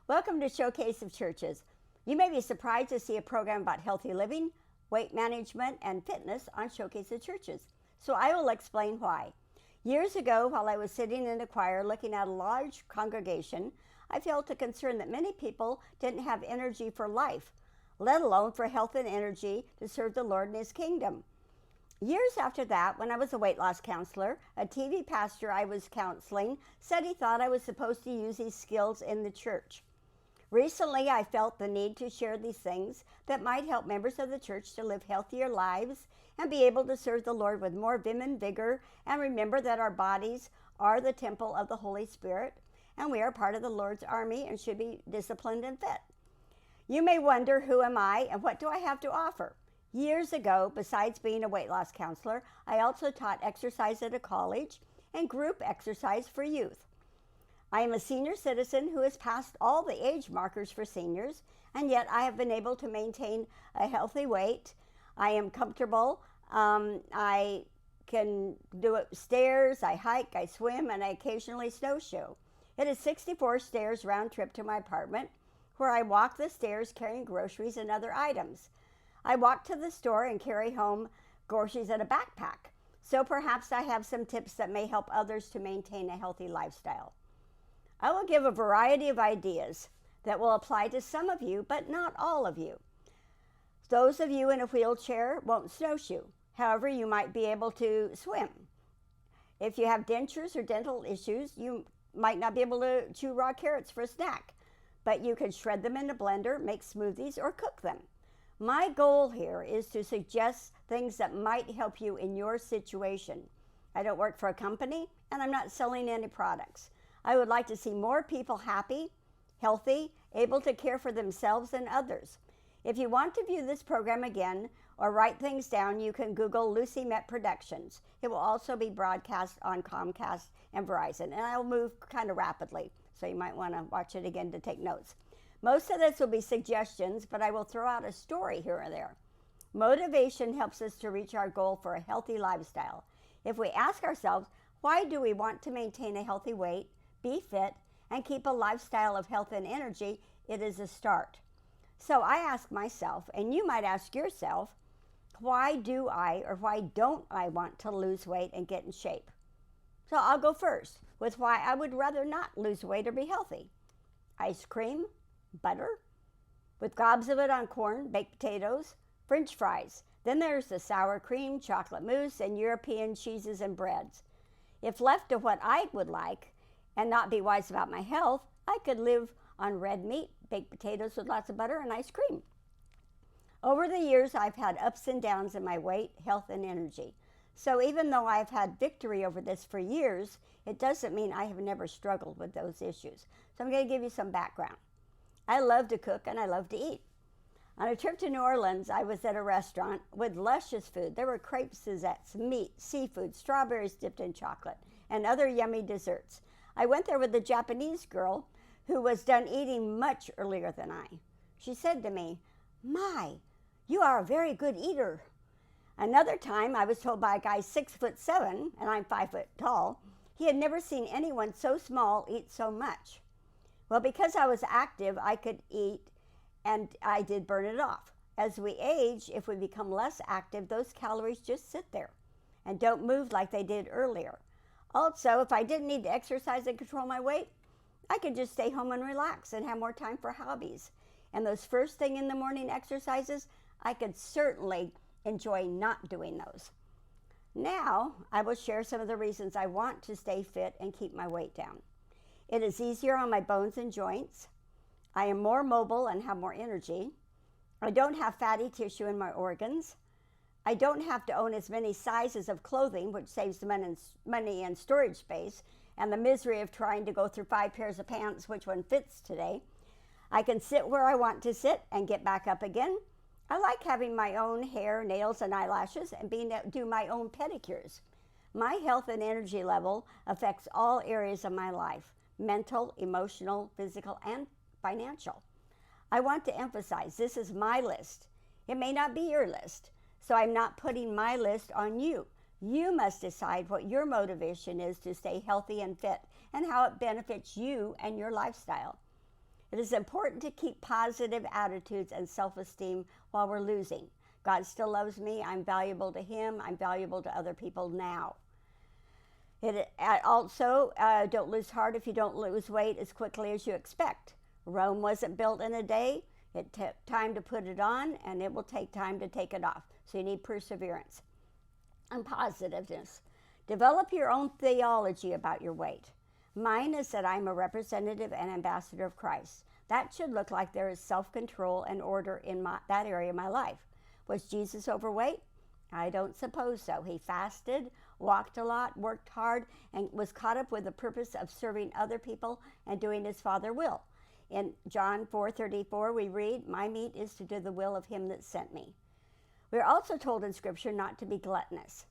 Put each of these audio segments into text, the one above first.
Welcome to Showcase of Churches. You may be surprised to see a program about healthy living, weight management, and fitness on Showcase of Churches. So I will explain why. Years ago, while I was sitting in the choir looking at a large congregation, I felt a concern that many people didn't have energy for life, let alone for health and energy to serve the Lord in His kingdom. Years after that, when I was a weight loss counselor, a TV pastor I was counseling said he thought I was supposed to use these skills in the church. Recently, I felt the need to share these things that might help members of the church to live healthier lives and be able to serve the Lord with more vim and vigor, and remember that our bodies are the temple of the Holy Spirit, and we are part of the Lord's army and should be disciplined and fit. You may wonder, who am I and what do I have to offer? Years ago, besides being a weight loss counselor, I also taught exercise at a college and group exercise for youth. I am a senior citizen who has passed all the age markers for seniors, and yet I have been able to maintain a healthy weight. I am comfortable. I can do it stairs, I hike, I swim, and I occasionally snowshoe. It is 64 stairs round trip to my apartment, where I walk the stairs carrying groceries and other items. I walk to the store and carry home groceries in a backpack. So perhaps I have some tips that may help others to maintain a healthy lifestyle. I will give a variety of ideas that will apply to some of you, but not all of you. Those of you in a wheelchair won't snowshoe. However, you might be able to swim. If you have dentures or dental issues, you might not be able to chew raw carrots for a snack, but you can shred them in a blender, make smoothies, or cook them. My goal here is to suggest things that might help you in your situation. I don't work for a company, and I'm not selling any products. I would like to see more people happy, healthy, able to care for themselves and others. If you want to view this program again or write things down, you can Google Lucy Met Productions. It will also be broadcast on Comcast and Verizon, and I'll move kind of rapidly, so you might want to watch it again to take notes. Most of this will be suggestions, but I will throw out a story here or there. Motivation helps us to reach our goal for a healthy lifestyle. If we ask ourselves, why do we want to maintain a healthy weight, be fit, and keep a lifestyle of health and energy, it is a start. So I ask myself, and you might ask yourself, why do I or why don't I want to lose weight and get in shape? So I'll go first with why I would rather not lose weight or be healthy. Ice cream, butter, with gobs of it on corn, baked potatoes, French fries. Then there's the sour cream, chocolate mousse, and European cheeses and breads. If left to what I would like, and not be wise about my health, I could live on red meat, baked potatoes with lots of butter, and ice cream. Over the years, I've had ups and downs in my weight, health, and energy. So even though I've had victory over this for years, it doesn't mean I have never struggled with those issues. So I'm going to give you some background. I love to cook and I love to eat. On a trip to New Orleans, I was at a restaurant with luscious food. There were crepe Suzettes, meat, seafood, strawberries dipped in chocolate, and other yummy desserts. I went there with a Japanese girl who was done eating much earlier than I. She said to me, "My, you are a very good eater." Another time, I was told by a guy 6'7", and I'm 5 foot tall, he had never seen anyone so small eat so much. Well, because I was active, I could eat, and I did burn it off. As we age, if we become less active, those calories just sit there and don't move like they did earlier. Also, if I didn't need to exercise and control my weight, I could just stay home and relax and have more time for hobbies. And those first thing in the morning exercises, I could certainly enjoy not doing those. Now, I will share some of the reasons I want to stay fit and keep my weight down. It is easier on my bones and joints. I am more mobile and have more energy. I don't have fatty tissue in my organs. I don't have to own as many sizes of clothing, which saves money and storage space, and the misery of trying to go through 5 pairs of pants, which one fits today. I can sit where I want to sit and get back up again. I like having my own hair, nails, and eyelashes and being able to do my own pedicures. My health and energy level affects all areas of my life: mental, emotional, physical, and financial. I want to emphasize this is my list. It may not be your list, so I'm not putting my list on you. You must decide what your motivation is to stay healthy and fit and how it benefits you and your lifestyle. It is important to keep positive attitudes and self-esteem while we're losing. God still loves me. I'm valuable to Him. I'm valuable to other people now. Don't lose heart if you don't lose weight as quickly as you expect. Rome wasn't built in a day. It took time to put it on, and it will take time to take it off. So you need perseverance and positiveness. Develop your own theology about your weight. Mine is that I'm a representative and ambassador of Christ. That should look like there is self-control and order in that area of my life. Was Jesus overweight? I don't suppose so. He fasted, walked a lot, worked hard, and was caught up with the purpose of serving other people and doing His Father's will. In John 4:34, we read, "My meat is to do the will of Him that sent me." We're also told in Scripture not to be gluttonous.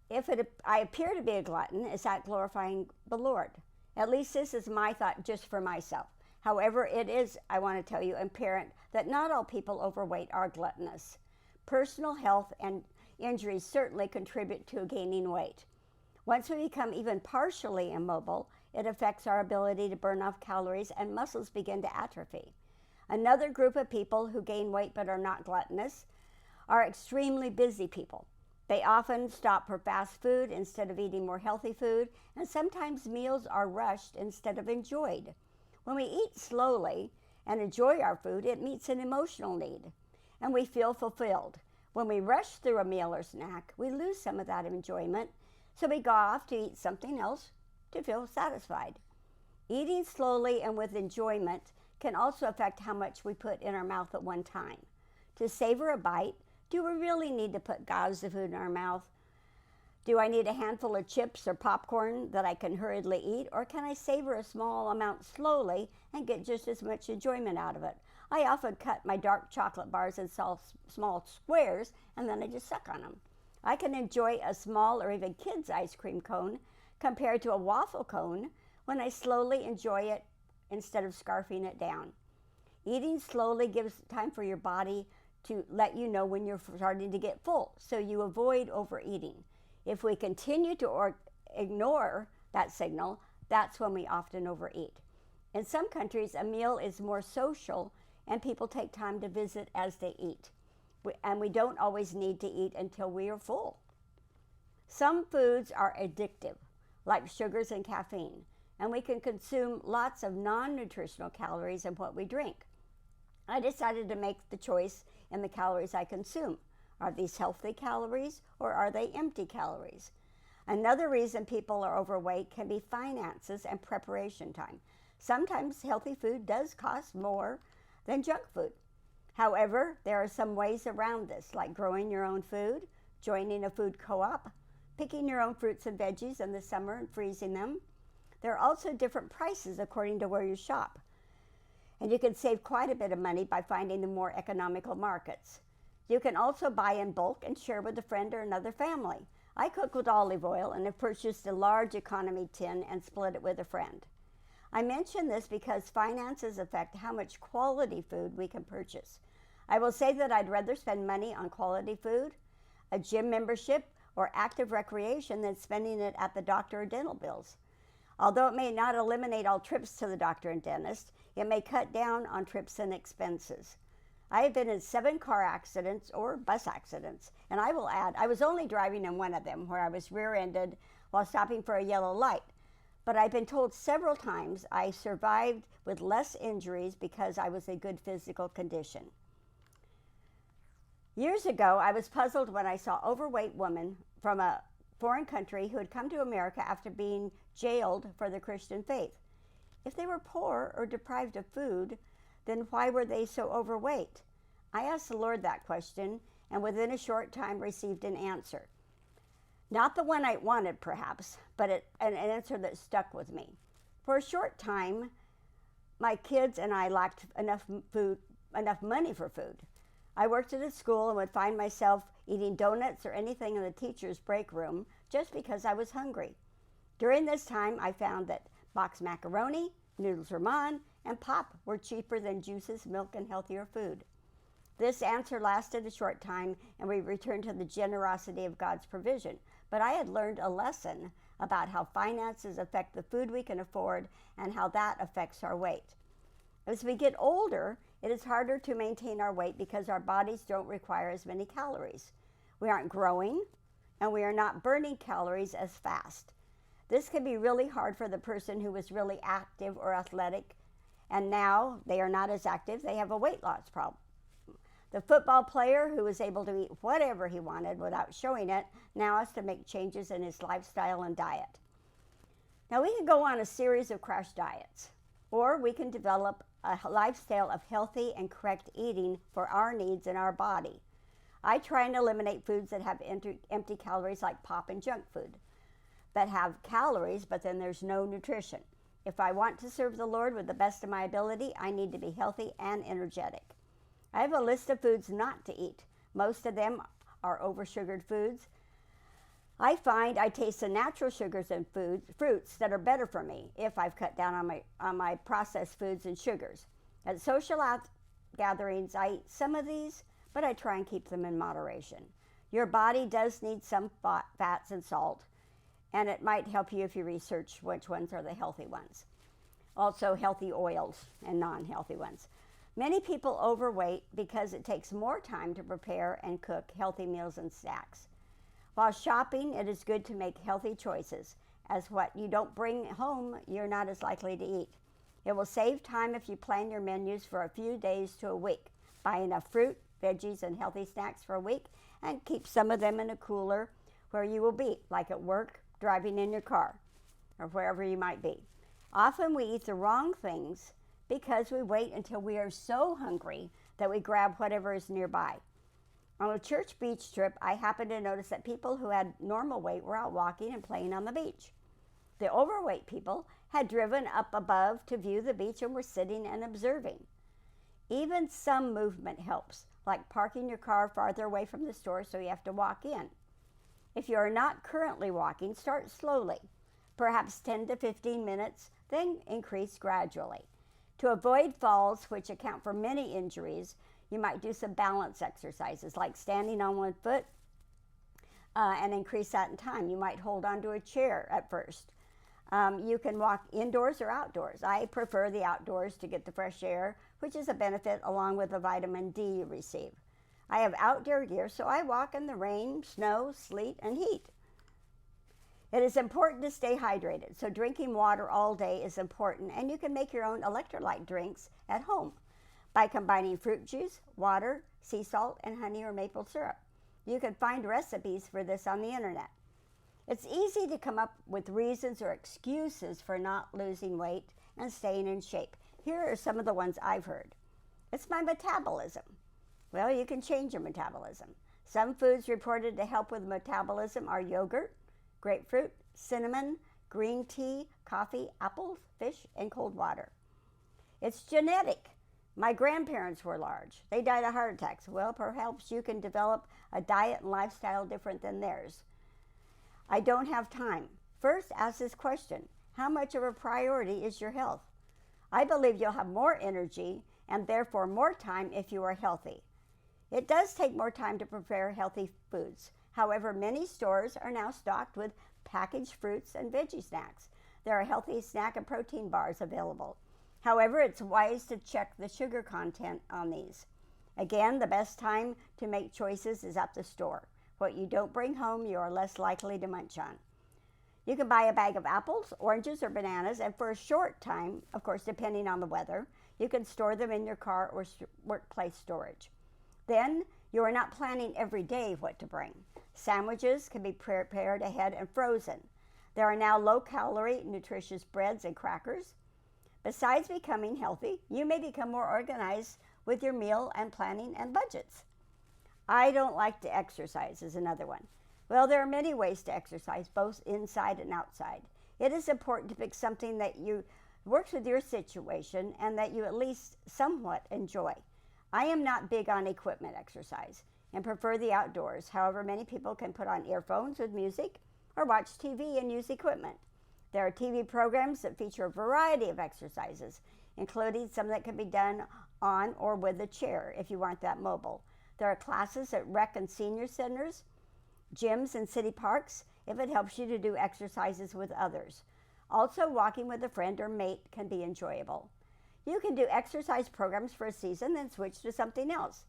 If I appear to be a glutton, is that glorifying the Lord? At least this is my thought just for myself. However, it is, I want to tell you, apparent that not all people overweight are gluttonous. Personal health and injuries certainly contribute to gaining weight. Once we become even partially immobile, it affects our ability to burn off calories and muscles begin to atrophy. Another group of people who gain weight but are not gluttonous are extremely busy people. They often stop for fast food instead of eating more healthy food, and sometimes meals are rushed instead of enjoyed. When we eat slowly and enjoy our food, it meets an emotional need, and we feel fulfilled. When we rush through a meal or snack, we lose some of that enjoyment, so we go off to eat something else to feel satisfied. Eating slowly and with enjoyment can also affect how much we put in our mouth at one time. To savor a bite, do we really need to put gobs of food in our mouth? Do I need a handful of chips or popcorn that I can hurriedly eat, or can I savor a small amount slowly and get just as much enjoyment out of it? I often cut my dark chocolate bars in small squares, and then I just suck on them. I can enjoy a small or even kid's ice cream cone compared to a waffle cone when I slowly enjoy it instead of scarfing it down. Eating slowly gives time for your body to let you know when you're starting to get full, so you avoid overeating. If we continue to ignore that signal, that's when we often overeat. In some countries, a meal is more social and people take time to visit as they eat. And we don't always need to eat until we are full. Some foods are addictive, like sugars and caffeine, and we can consume lots of non-nutritional calories in what we drink. I decided to make the choice in the calories I consume. Are these healthy calories or are they empty calories? Another reason people are overweight can be finances and preparation time. Sometimes healthy food does cost more than junk food. However, there are some ways around this, like growing your own food, joining a food co-op, picking your own fruits and veggies in the summer and freezing them. There are also different prices according to where you shop. And you can save quite a bit of money by finding the more economical markets. You can also buy in bulk and share with a friend or another family. I cook with olive oil and have purchased a large economy tin and split it with a friend. I mention this because finances affect how much quality food we can purchase. I will say that I'd rather spend money on quality food, a gym membership, or active recreation than spending it at the doctor or dental bills. Although it may not eliminate all trips to the doctor and dentist, it may cut down on trips and expenses. I have been in 7 car accidents or bus accidents, and I will add, I was only driving in one of them where I was rear-ended while stopping for a yellow light. But I've been told several times I survived with less injuries because I was in good physical condition. Years ago, I was puzzled when I saw an overweight woman from a foreign country who had come to America after being jailed for the Christian faith. If they were poor or deprived of food, then why were they so overweight? I asked the Lord that question, and within a short time received an answer. Not the one I wanted, perhaps, but an answer that stuck with me. For a short time, my kids and I lacked enough money for food. I worked at a school and would find myself eating donuts or anything in the teacher's break room just because I was hungry. During this time, I found that boxed macaroni, noodles ramen, and pop were cheaper than juices, milk, and healthier food. This answer lasted a short time, and we returned to the generosity of God's provision. But I had learned a lesson about how finances affect the food we can afford and how that affects our weight. As we get older, it is harder to maintain our weight because our bodies don't require as many calories. We aren't growing, and we are not burning calories as fast. This can be really hard for the person who was really active or athletic, and now they are not as active. They have a weight loss problem. The football player who was able to eat whatever he wanted without showing it now has to make changes in his lifestyle and diet. Now, we can go on a series of crash diets, or we can develop a lifestyle of healthy and correct eating for our needs and our body. I try and eliminate foods that have empty calories, like pop and junk food, that have calories, but then there's no nutrition. If I want to serve the Lord with the best of my ability, I need to be healthy and energetic. I have a list of foods not to eat. Most of them are oversugared foods. I find I taste the natural sugars in fruits that are better for me if I've cut down on my processed foods and sugars. At social gatherings, I eat some of these, but I try and keep them in moderation. Your body does need some fats and salt, and it might help you if you research which ones are the healthy ones. Also, healthy oils and non-healthy ones. Many people overweight because it takes more time to prepare and cook healthy meals and snacks. While shopping, it is good to make healthy choices, as what you don't bring home, you're not as likely to eat. It will save time if you plan your menus for a few days to a week. Buy enough fruit, veggies, and healthy snacks for a week, and keep some of them in a cooler where you will be, like at work, driving in your car, or wherever you might be. Often we eat the wrong things because we wait until we are so hungry that we grab whatever is nearby. On a church beach trip, I happened to notice that people who had normal weight were out walking and playing on the beach. The overweight people had driven up above to view the beach and were sitting and observing. Even some movement helps, like parking your car farther away from the store so you have to walk in. If you are not currently walking, start slowly, perhaps 10 to 15 minutes, then increase gradually. To avoid falls, which account for many injuries, you might do some balance exercises, like standing on one foot and increase that in time. You might hold onto a chair at first. You can walk indoors or outdoors. I prefer the outdoors to get the fresh air, which is a benefit along with the vitamin D you receive. I have outdoor gear, so I walk in the rain, snow, sleet, and heat. It is important to stay hydrated, so drinking water all day is important, and you can make your own electrolyte drinks at home by combining fruit juice, water, sea salt, and honey or maple syrup. You can find recipes for this on the internet. It's easy to come up with reasons or excuses for not losing weight and staying in shape. Here are some of the ones I've heard. It's my metabolism. Well, you can change your metabolism. Some foods reported to help with metabolism are yogurt, grapefruit, cinnamon, green tea, coffee, apples, fish, and cold water. It's genetic. My grandparents were large. They died of heart attacks. Well, perhaps you can develop a diet and lifestyle different than theirs. I don't have time. First, ask this question: how much of a priority is your health? I believe you'll have more energy and therefore more time if you are healthy. It does take more time to prepare healthy foods. However, many stores are now stocked with packaged fruits and veggie snacks. There are healthy snack and protein bars available. However, it's wise to check the sugar content on these. Again, the best time to make choices is at the store. What you don't bring home, you are less likely to munch on. You can buy a bag of apples, oranges, or bananas, and for a short time, of course, depending on the weather, you can store them in your car or workplace storage. Then, you are not planning every day what to bring. Sandwiches can be prepared ahead and frozen. There are now low-calorie, nutritious breads and crackers. Besides becoming healthy, you may become more organized with your meal and planning and budgets. I don't like to exercise is another one. Well, there are many ways to exercise, both inside and outside. It is important to pick something that works with your situation and that you at least somewhat enjoy. I am not big on equipment exercise and prefer the outdoors. However, many people can put on earphones with music or watch TV and use equipment. There are TV programs that feature a variety of exercises, including some that can be done on or with a chair if you aren't that mobile. There are classes at rec and senior centers, gyms and city parks if it helps you to do exercises with others. Also, walking with a friend or mate can be enjoyable. You can do exercise programs for a season, then switch to something else.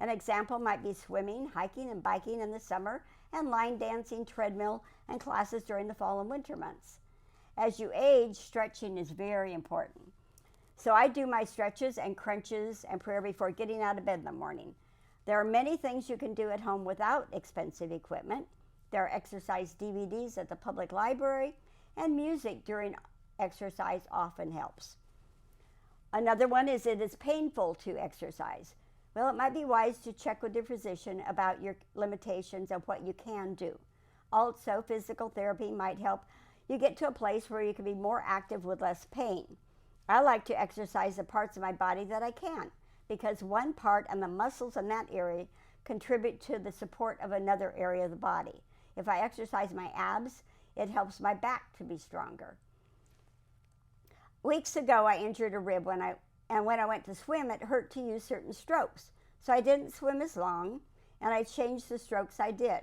An example might be swimming, hiking, and biking in the summer, and line dancing, treadmill, and classes during the fall and winter months. As you age, stretching is very important. So I do my stretches and crunches and prayer before getting out of bed in the morning. There are many things you can do at home without expensive equipment. There are exercise DVDs at the public library, and music during exercise often helps. Another one is it is painful to exercise. Well, it might be wise to check with your physician about your limitations and what you can do. Also, physical therapy might help you get to a place where you can be more active with less pain. I like to exercise the parts of my body that I can, because one part and the muscles in that area contribute to the support of another area of the body. If I exercise my abs, it helps my back to be stronger. Weeks ago, I injured a rib when I went to swim, it hurt to use certain strokes. So I didn't swim as long, and I changed the strokes I did.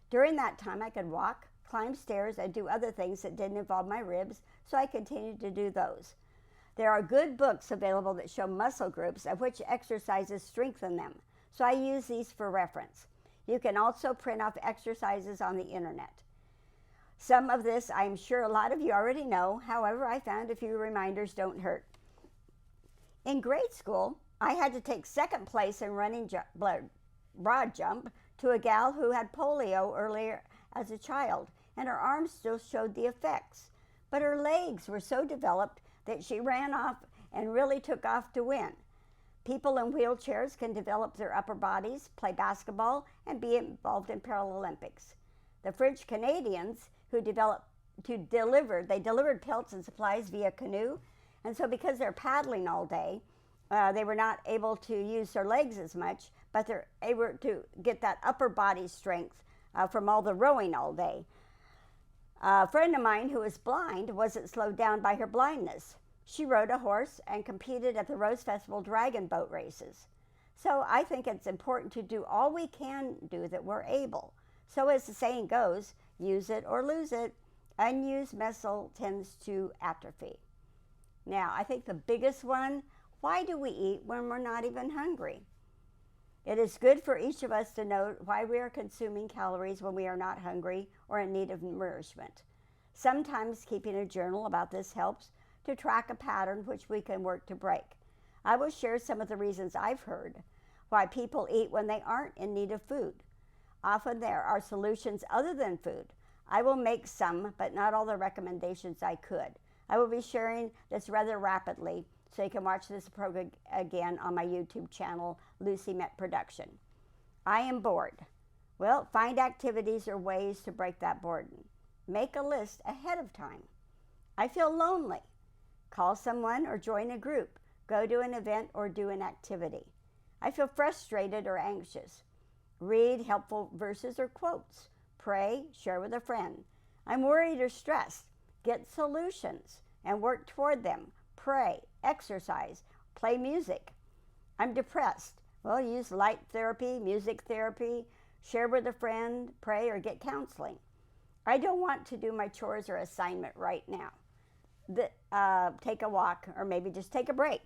During that time, I could walk, climb stairs, and do other things that didn't involve my ribs, so I continued to do those. There are good books available that show muscle groups of which exercises strengthen them, so I use these for reference. You can also print off exercises on the internet. Some of this I'm sure a lot of you already know, however, I found a few reminders don't hurt. In grade school, I had to take second place in running broad jump to a gal who had polio earlier as a child, and her arms still showed the effects. But her legs were so developed that she ran off and really took off to win. People in wheelchairs can develop their upper bodies, play basketball, and be involved in Paralympics. The French Canadians who delivered pelts and supplies via canoe, and so because they're paddling all day, they were not able to use their legs as much, but they're able to get that upper body strength from all the rowing all day. A friend of mine who was blind wasn't slowed down by her blindness. She rode a horse and competed at the Rose Festival dragon boat races. So I think it's important to do all we can do that we're able. So as the saying goes, use it or lose it. Unused muscle tends to atrophy. Now, I think the biggest one, why do we eat when we're not even hungry? It is good for each of us to know why we are consuming calories when we are not hungry or in need of nourishment. Sometimes keeping a journal about this helps to track a pattern which we can work to break. I will share some of the reasons I've heard why people eat when they aren't in need of food. Often there are solutions other than food. I will make some, but not all the recommendations I could. I will be sharing this rather rapidly, so you can watch this program again on my YouTube channel, Lucy Met Production. I am bored. Well, find activities or ways to break that boredom. Make a list ahead of time. I feel lonely. Call someone or join a group. Go to an event or do an activity. I feel frustrated or anxious. Read helpful verses or quotes. Pray, share with a friend. I'm worried or stressed. Get solutions and work toward them. Pray, exercise, play music. I'm depressed. Well, use light therapy, music therapy, share with a friend, pray, or get counseling. I don't want to do my chores or assignment right now. Take a walk or maybe just take a break.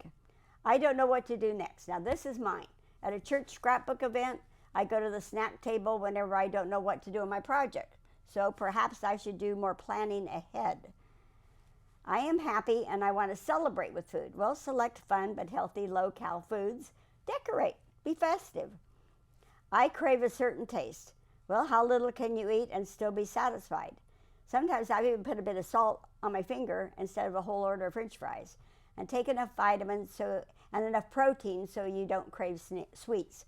I don't know what to do next. Now, this is mine. At a church scrapbook event, I go to the snack table whenever I don't know what to do in my project. So perhaps I should do more planning ahead. I am happy and I want to celebrate with food. Well, select fun but healthy low-cal foods. Decorate. Be festive. I crave a certain taste. Well, how little can you eat and still be satisfied? Sometimes I've even put a bit of salt on my finger instead of a whole order of French fries. And take enough vitamins and enough protein so you don't crave sweets.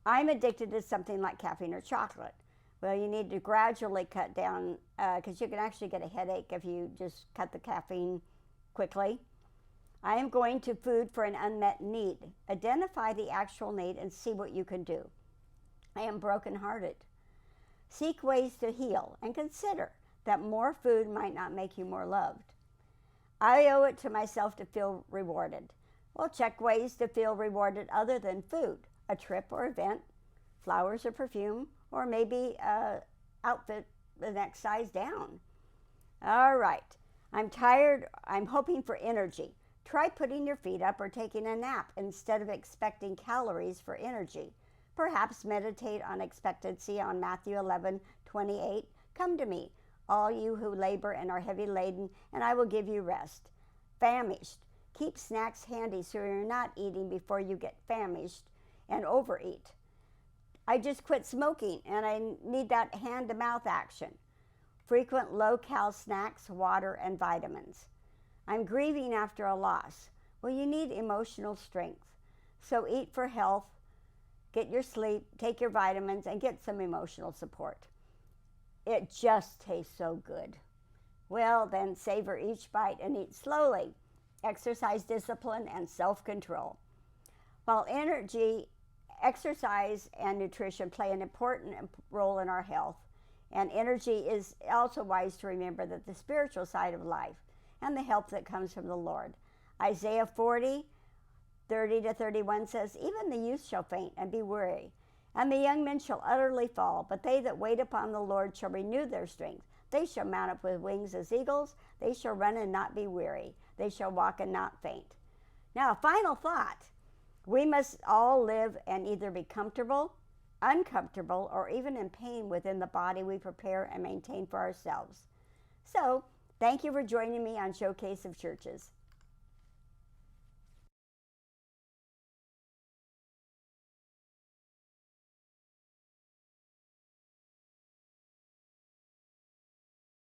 I'm addicted to something like caffeine or chocolate. Well, you need to gradually cut down because you can actually get a headache if you just cut the caffeine quickly. I am going to food for an unmet need. Identify the actual need and see what you can do. I am brokenhearted. Seek ways to heal and consider that more food might not make you more loved. I owe it to myself to feel rewarded. Well, check ways to feel rewarded other than food. A trip or event, flowers or perfume, or maybe outfit the next size down. All right, I'm tired. I'm hoping for energy. Try putting your feet up or taking a nap instead of expecting calories for energy. Perhaps meditate on expectancy on Matthew 11:28. Come to me, all you who labor and are heavy laden, and I will give you rest. Famished. Keep snacks handy so you're not eating before you get famished and overeat. I just quit smoking and I need that hand to mouth action. Frequent low-cal snacks, water, and vitamins. I'm grieving after a loss. Well, you need emotional strength. So eat for health, get your sleep, take your vitamins, and get some emotional support. It just tastes so good. Well, then savor each bite and eat slowly. Exercise discipline and self-control. While exercise and nutrition play an important role in our health, and energy is also wise to remember that the spiritual side of life and the help that comes from the Lord. Isaiah 40:30-31 says, even the youth shall faint and be weary, and the young men shall utterly fall, but they that wait upon the Lord shall renew their strength. They shall mount up with wings as eagles. They shall run and not be weary. They shall walk and not faint. Now, a final thought. We must all live and either be comfortable, uncomfortable, or even in pain within the body we prepare and maintain for ourselves. So, thank you for joining me on Showcase of Churches.